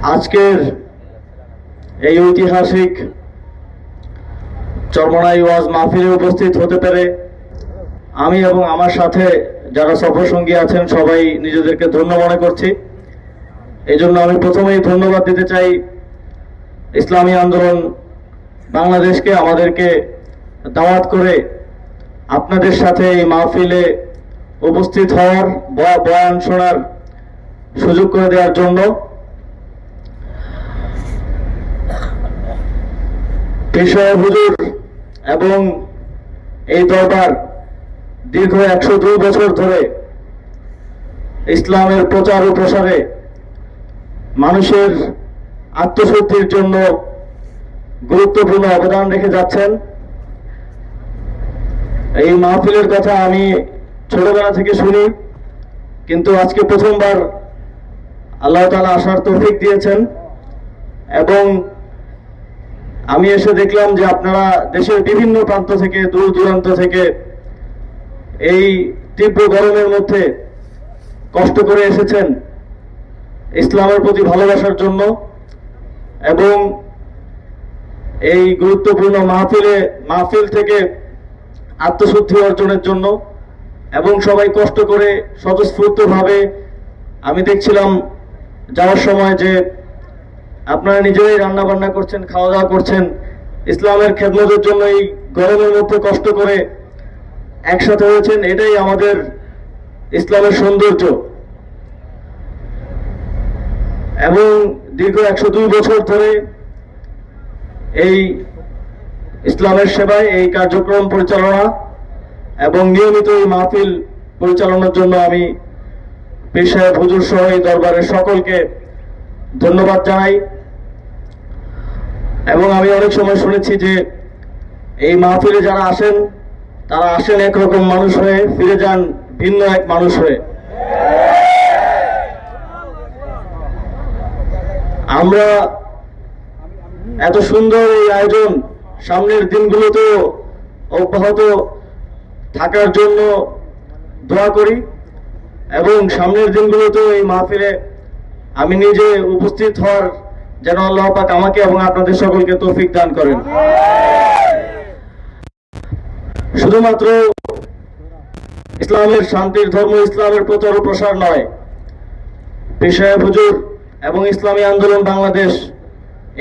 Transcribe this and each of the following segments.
আজকের এই ঐতিহাসিক চরমোনাই ওয়াজ মাহফিলে উপস্থিত হতে পেরে আমি এবং আমার সাথে যারা সফর সঙ্গী আছেন সবাই নিজেদেরকে ধন্য মনে করছি। এই জন্য আমি প্রথমেই ধন্যবাদ দিতে চাই ইসলামী আন্দোলন বাংলাদেশকে, আমাদেরকে দাওয়াত করে আপনাদের সাথে এই মাহফিলে উপস্থিত হওয়ার, বয়ান শোনার সুযোগ করে দেওয়ার জন্য। পেশায় হুজুর এবং এই দরবার দীর্ঘ 102 বছর ধরে ইসলামের প্রচার ও প্রসারে মানুষের আত্মশুদ্ধির জন্য গুরুত্বপূর্ণ অবদান রেখে যাচ্ছেন। এই মাহফিলের কথা আমি ছোটবেলা থেকে শুনি, কিন্তু আজকে প্রথমবার আল্লাহ তাআলা আসার তৌফিক দিয়েছেন এবং আমি এসে দেখলাম যে আপনারা দেশের বিভিন্ন প্রান্ত থেকে, দূর দূরান্ত থেকে এই তীব্র গরমের মধ্যে কষ্ট করে এসেছেন ইসলামের প্রতি ভালোবাসার জন্য এবং এই গুরুত্বপূর্ণ মাহফিল থেকে আত্মশুদ্ধি অর্জনের জন্য, এবং সবাই কষ্ট করে স্বতঃস্ফূর্তভাবে আমি দেখছিলাম যাওয়ার সময় যে আপনারা নিজেরাই রান্না বান্না করছেন, খাওয়া দাওয়া করছেন, ইসলামের খেদমতের জন্য এই গরমের মধ্যে কষ্ট করে একসাথে হয়েছেন। এটাই আমাদের ইসলামের সৌন্দর্য। এবং দীর্ঘ 102 বছর ধরে এই ইসলামের সেবায়, এই কার্যক্রম পরিচালনা এবং নিয়মিত এই মাহফিল পরিচালনার জন্য আমি পীর সাহেব হুজুর সহ এই দরবারের সকলকে ধন্যবাদ জানাই। এবং আমি অনেক সময় শুনেছি যে এই মাহফিলে যারা আসেন তারা আসেন একরকম মানুষ হয়ে, ফিরে যান ভিন্ন এক মানুষ হয়ে। আমরা এত সুন্দর এই আয়োজন সামনের দিনগুলোতেও অব্যাহত থাকার জন্য দোয়া করি এবং সামনের দিনগুলোতেও এই মাহফিলে আমি নিজে উপস্থিত হওয়ার যেন আল্লাহ পাক আমাকে এবং আপনাদের সকলকে তৌফিক দান করেন। শুধুমাত্র ইসলামের শান্তির ধর্ম, ইসলামের প্রচার ও প্রসার নয়, পীর সাহেব হুজুর এবং ইসলামী আন্দোলন বাংলাদেশ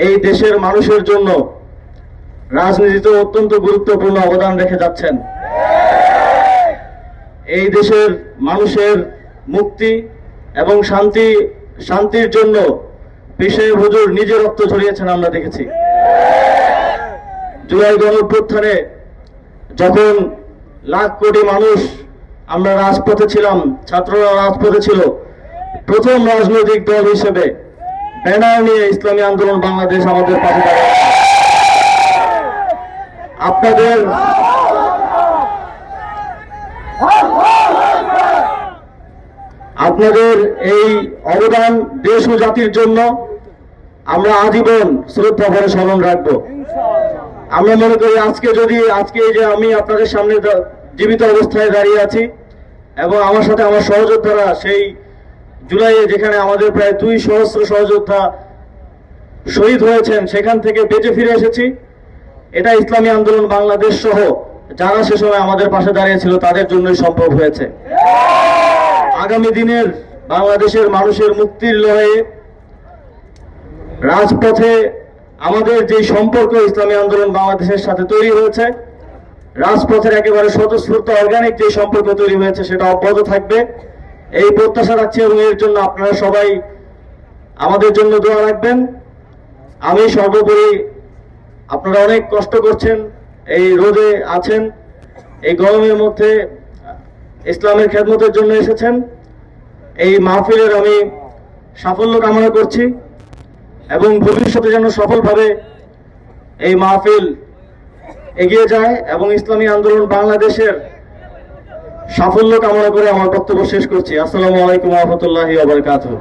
এই দেশের মানুষের জন্য রাজনীতিতে অত্যন্ত গুরুত্বপূর্ণ অবদান রেখে যাচ্ছেন। এই দেশের মানুষের মুক্তি এবং শান্তির জন্য পীর সাহেব হুজুর নিজে রক্ত ঝরিয়েছেন, আমরা দেখেছি। জুলাই গণঅভ্যুত্থানে যখন লাখ কোটি মানুষ আমরা রাজপথে ছিলাম, ছাত্ররা রাজপথে ছিল, প্রথম রাজনৈতিক দল হিসেবে ব্যানার নিয়ে ইসলামী আন্দোলন বাংলাদেশ আমাদের পাশে দাঁড়িয়ে। আপনাদের এই অবদান দেশ ও জাতির জন্য আমরা আজীবন শ্রদ্ধা ভরে স্মরণ রাখবো। আমরা মনে করি আজকে যে আমি আপনাদের সামনে জীবিত অবস্থায় দাঁড়িয়ে আছি এবং আমার সাথে আমার সহযোদ্ধারা সেই জুলাইয়ে যেখানে আমাদের প্রায় 2 সহস্র সহযোদ্ধা শহীদ হয়েছেন, সেখান থেকে বেঁচে ফিরে এসেছি। এটা ইসলামী আন্দোলন বাংলাদেশ সহ যারা সে সময় আমাদের পাশে দাঁড়িয়েছিল তাদের জন্যই সম্ভব হয়েছে। আগামী দিনের বাংলাদেশের মানুষের মুক্তির লড়াইয়ে রাজপথে আমাদের যে সম্পর্ক ইসলামী আন্দোলন বাংলাদেশের সাথে তৈরি হয়েছে, রাজপথের একেবারে স্বতঃস্ফূর্ত অর্গানিক যে সম্পর্ক তৈরি হয়েছে সেটা অব্যাহত থাকবে, এই প্রত্যাশা রাখছি। এবং এর জন্য আপনারা সবাই আমাদের জন্য দোয়া রাখবেন। আমি সর্বোপরি, আপনারা অনেক কষ্ট করছেন, এই রোদে আছেন, এই গরমের মধ্যে ইসলামের খেদমতের জন্য এসেছেন। এই মাহফিলের আমি সাফল্য কামনা করছি এবং ভবিষ্যতে যেন সফলভাবে এই মাহফিল এগিয়ে যায় এবং ইসলামী আন্দোলন বাংলাদেশের সাফল্য কামনা করে আমার বক্তব্য শেষ করছি। আসসালামু আলাইকুম ওয়া রাহমাতুল্লাহি ওয়া বারাকাতুহু।